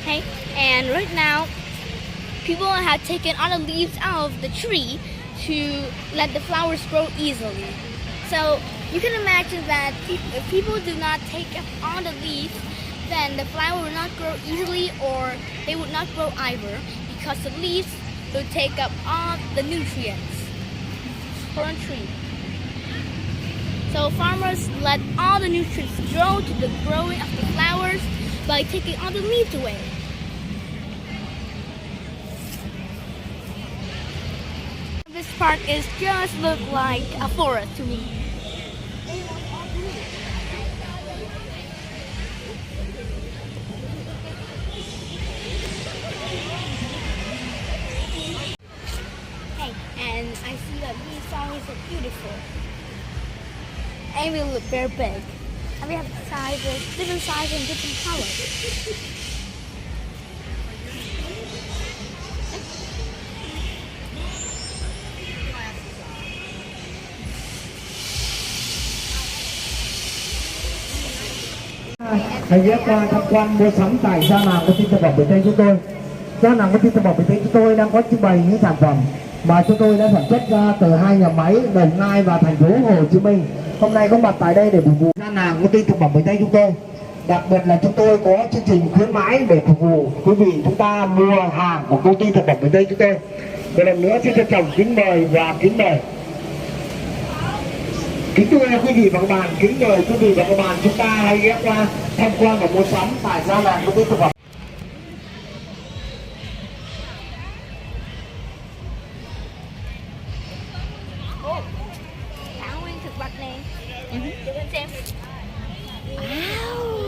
Okay, and right now, people have taken all the leaves out of the tree to let the flowers grow easily. So you can imagine that if people do not take up all the leaves, then the flower will not grow easily, or they would not grow either, because the leaves will take up all the nutrients for a tree. So farmers let all the nutrients grow to the growing of the flowers by taking all the leaves away. This park is just look like a forest to me. Hey, and I see that these flowers are beautiful. And we look very big. And we have sizes, different sizes and different colors. Hãy ghé qua tham quan mua sắm tại gian hàng của Thiên Tập Bậc Tây chúng tôi. Gian hàng của Thiên Tập Bậc Tây chúng tôi đang có trưng bày những sản phẩm mà chúng tôi đã sản xuất ra từ hai nhà máy Đồng Nai và thành phố Hồ Chí Minh. Hôm nay có mặt tại đây để phục vụ gian hàng của Thiên Tập Bậc Tây chúng tôi. Đặc biệt là chúng tôi có chương trình khuyến mãi để phục vụ quý vị chúng ta mua hàng của công ty Thực phẩm Bậc Tây chúng tôi. Một lần nữa xin trân trọng kính mời và kính mời. Kính thưa quý vị và các bạn, kính mời quý vị và các bạn chúng ta hãy ghé qua tham quan và mua sắm tại gian hàng công ty thực phẩm. Thảo nguyên thực vật này. Cho con xem. Wow.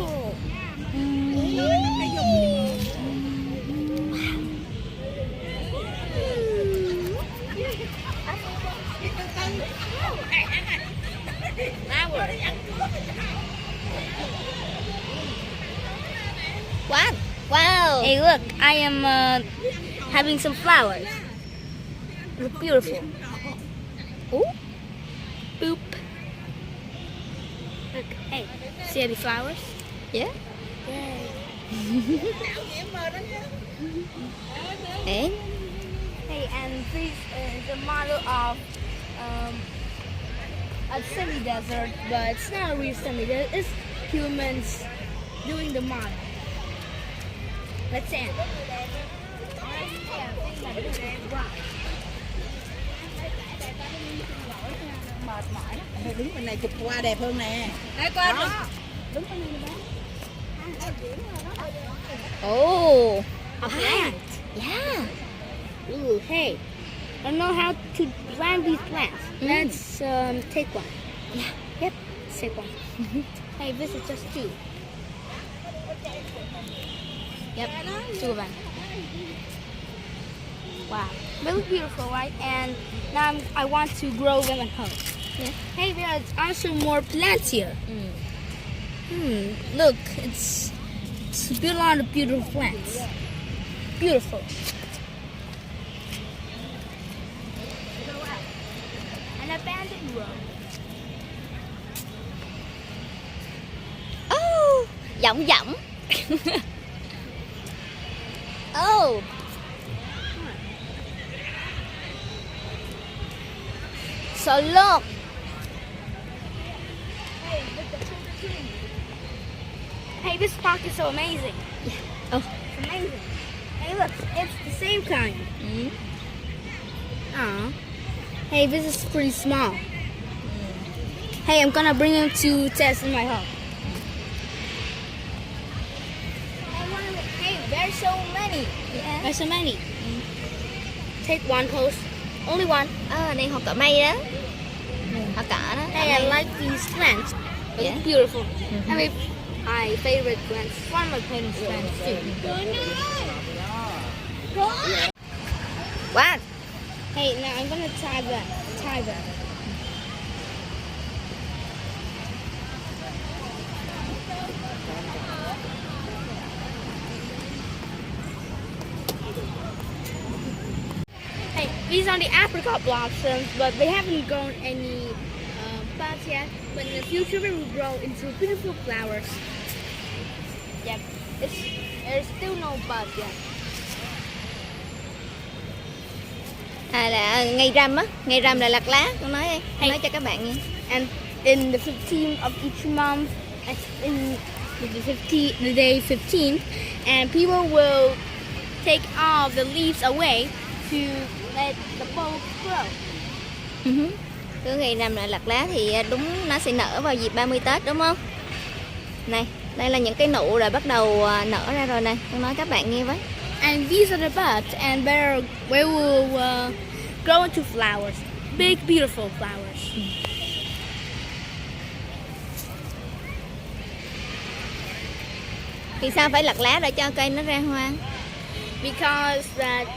What? Wow! Hey, look! I am having some flowers. Look beautiful. Ooh! Boop! Look! Hey, see any flowers? Yeah. Hey. Hey, and this is a model of a semi-desert, but it's not a real semi-desert. It's humans doing the model. Let's end. Mệt mỏi lắm. Đứng bên này chụp qua đẹp hơn nè. Đây qua rồi. Đứng bên này nè. Oh, a plant. Yeah. Ooh, hey. I don't know how to plant these plants. Let's take one. Yeah. Yep. Let's take one. Hey, this is just two. Yep, two of them. Wow, they look beautiful, right? And now I want to grow them at home. Yeah. Hey, there's also more plants here. Look, it's a lot of beautiful plants. Beautiful. An abandoned road. Oh, giọng giọng. Oh. So look. Hey, this park is so amazing. Yeah. Oh. It's amazing. Hey, look, it's the same kind. Aw. Hey, this is pretty small. Hey, I'm gonna bring them to test in my home. Hey, there's so many. Yeah. There's so many. Take one post. Only one. Này hoa cỏ mây đó. Hoa cỏ đó. Hey, I like these plants. They're Yeah. beautiful. I mean, my favorite plants. One of my favorite plants too. Wow. Hey, now I'm gonna tie them. Hey, these are the apricot blossoms, but they haven't grown any buds yet. But in the future, they will grow into beautiful flowers. Yep, There's still no bud yet. Là ngày rằm á, ngày rằm là lặt lá, con nói đi, con nói cho các bạn nghe. And in the 15th of each month, in the day 15th, and people will take all the leaves away to let the bulb grow. Cứ ngày rằm là lặt lá thì đúng nó sẽ nở vào dịp 30 Tết đúng không? Này, đây là những cái nụ rồi bắt đầu nở ra rồi này, con nói các bạn nghe với. And these are the buds, and they will grow into flowers, big, beautiful flowers. Thì sao phải lặt lá để cho cây nó ra hoa? Because that